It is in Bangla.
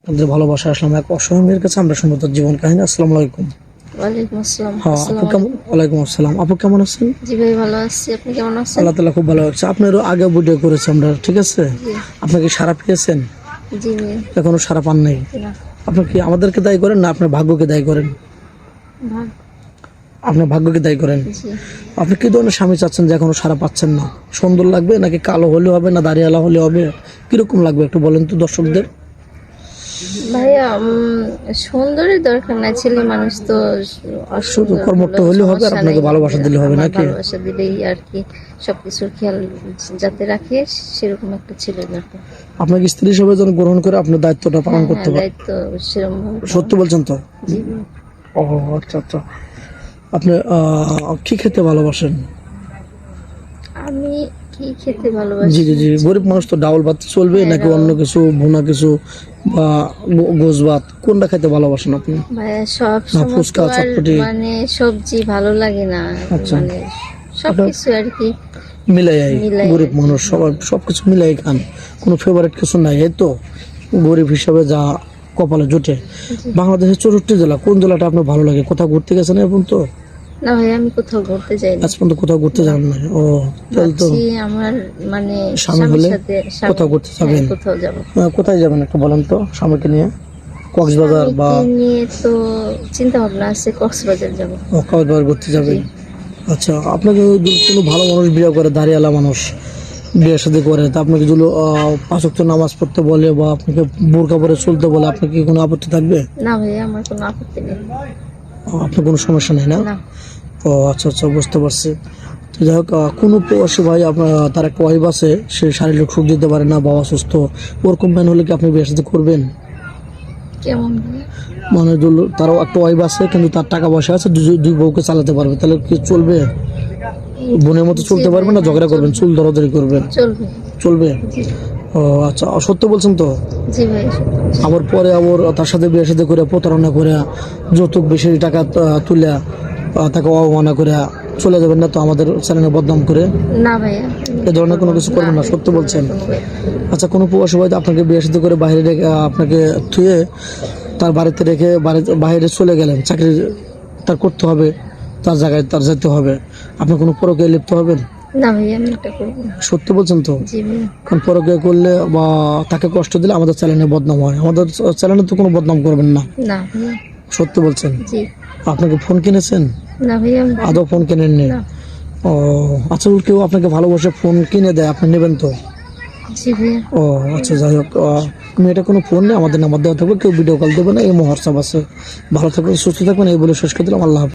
আপনাদের ভালোবাসা আসলাম এক অসহায় মেয়ের কাছে। আমরা শুনবো তার জীবন কাহিনী। আসসালামু আলাইকুম। ওয়ালাইকুম আসসালাম। হ্যাঁ আপু কেমন? ওয়ালাইকুম আসসালাম। আপু কেমন আছেন? জি ভাই, ভালো আছি। আপনি কেমন আছেন? আল্লাহ তাআলা খুব ভালো আছে। আপনারও আগে ভিডিও করেছি আমরা, ঠিক আছে? জি আপনি কি সারা পেয়েছেন? জি ভাই। এখনো সারা পান নাই? না, আপনি কি আমাদেরকে দায়ী করেন না আপনার ভাগ্যকে দায়ী করেন? ভাগ। আপনার ভাগ্যকে দায়ী করেন। জি আপনি কি ধরনের স্বামী চাচ্ছেন যে এখনো সারা পাচ্ছেন না? সুন্দর লাগবে নাকি কালো হলে হবে না দাড়িওয়ালা হলে হবে? কিরকম লাগবে একটু বলেন তো দর্শকদের। ভাইয়া, সুন্দরের দরকার নাই, ছেলে মানুষ তো শুধু অসুন্দর কর্মঠ হলেও হলে হবে আর সমস্যা আপনাকে নেই। ভালোবাসা দিলে হবে আমার নাকি? ভালোবাসা দিলেই আর কি, সবকিছুর খেয়াল যাতে রাখে সেরকম একটা ছেলে দরকার। আপনাকে স্ত্রী হিসেবে যেন গ্রহণ করে আপনার দায়িত্বটা পালন হ্যাঁ করতে হ্যাঁ, পারে। দায়িত্ব সেরকম ভাবে সত্যি বলছেন তো? জি ভাই। ও আচ্ছা আচ্ছা। আপনি কি খেতে ভালোবাসেন? আমি কি খেতে জি ভালোবাসি? জি জি, গরিব মানুষ তো ডাউল ভাত চলবে হ্যাঁ, নাকি অন্য কিছু, ভুনা কিছু বা গোস ভাত, কোনটা খেতে ভালোবাসেন আপনি? ভাইয়া সব না সময় ফুচকা তো আর চটপটি? মানে সবজি ভালো লাগে না, আচ্ছা। মানে সবকিছু আর কি মিলাই মিলাই গরিব আর কি। মানুষ সবাই সবকিছু মিলাই খান, কোনো ফেভারিট কিছু নাই, এই তো গরিব হিসাবে যা কপালে জোটে। জি। বাংলাদেশের 64 জেলা, কোন জেলাটা আপনার ভালো লাগে? কোথাও ঘুরতে গেছেন এখন তো? না ভাই, আমি কোথাও ঘুরতে যাইনি। আজ পর্যন্ত কোথাও ঘুরতে যান না? ও তাহলে তো ভাবছি আমার মানে স্বামী স্বামীর হলে সাথে কোথাও ঘুরতে যাবেন? কোথাও যাব। কোথায় যাবেন একটু বলেন তো স্বামীকে নিয়ে? কক্সবাজার বা স্বামীকে নিয়ে তো চিন্তা ভাবনা আছে, কক্সবাজার যাব। কক্সবাজার ঘুরতে যাবেন? জি। আচ্ছা, আপনাকে যদি কোনো ভালো মানুষ বিয়ে করে, দাঁড়িয়ালা মানুষ বিয়ে শাদী করে, তা আপনাকে যদি 5 ওয়াক্ত নামাজ পড়তে বলে বা আপনাকে বোরকা পরে চলতে বলে, আপনার কি কোনো আপত্তি থাকবে? না ভাই, আমার কোনো আপত্তি নেই। আপনার কোনো সমস্যা নেই না? না। ও আচ্ছা আচ্ছা, বুঝতে পারছি। তো যাই হোক, কোনো প্রবাসী ভাই আপনার তার একটা ওয়াইফ আছে, সে শারীরিক সুখ দিতে পারে না, বাবা সুস্থ, ওরকম ম্যান হলে কি আপনি বিয়ে শাদী করবেন? কেমন ভাই? মানে তারও একটা ওয়াইফ আছে কিন্তু তার টাকা পয়সা আছে, দুই বউকে চালাতে পারবে, তাহলে কি চলবে? বোনের মতো চলতে জি পারবে ভাই, না? হ্যাঁ, ঝগড়া করবেন, চুল ধরাধরি করবেন? চলবে। চলবে? জি ও আচ্ছা, সত্য বলছেন তো? জি ভাই, সত্যি। আবার পরে আবার তার সাথে বিয়ে সাথে করে প্রতারণা করে যৌতুক বেশি টাকা তুলে তাকে অবমাননা করে চলে যাবেন না তো আমাদের চ্যানেলে বদনাম করে? না ভাইয়া, এ ধরনের কোনো কিছু করবেন না, সত্য বলছেন? আচ্ছা, কোনো প্রবাসী ভাই আপনাকে বিয়ে সাথে করে বাইরে রেখে আপনাকে থুয়ে তার বাড়িতে রেখে বাইরে চলে গেলেন, চাকরি তার করতে হবে, তার জায়গায় তার যেতে হবে, আপনি কোনো পরকীয়ায় লিপ্ত হবেন? না ভাইয়া, আমি এটা করবো না। সত্যি বলছেন তো? জি ভাইয়া। কারণ পরকীয়া করলে বা তাকে কষ্ট দিলে আমাদের চ্যানেলে বদনাম হয়, আমাদের চ্যানেলে তো কোনো বদনাম করবেন না। না ভাইয়া। সত্যি বলছেন? জি। আপনাকে ফোন কিনেছেন? না ভাইয়া, আমি আদৌ ফোন কিনেননি? না। ও আচ্ছা, কেউ আপনাকে ভালোবাসে ফোন কিনে দেয়, আপনি নেবেন তো? জি ভাইয়া। ও আচ্ছা, যাই হোক, মেয়েটা কোনো ফোন নেই, আমাদের নাম্বার দেওয়া থাকবে, কেউ ভিডিও কল দেবে না, এই হোয়াটসঅ্যাপ আছে। ভালো থাকবেন, সুস্থ থাকবেন, এই বলে শেষ করে দিলাম। আল্লাহ হাফেজ।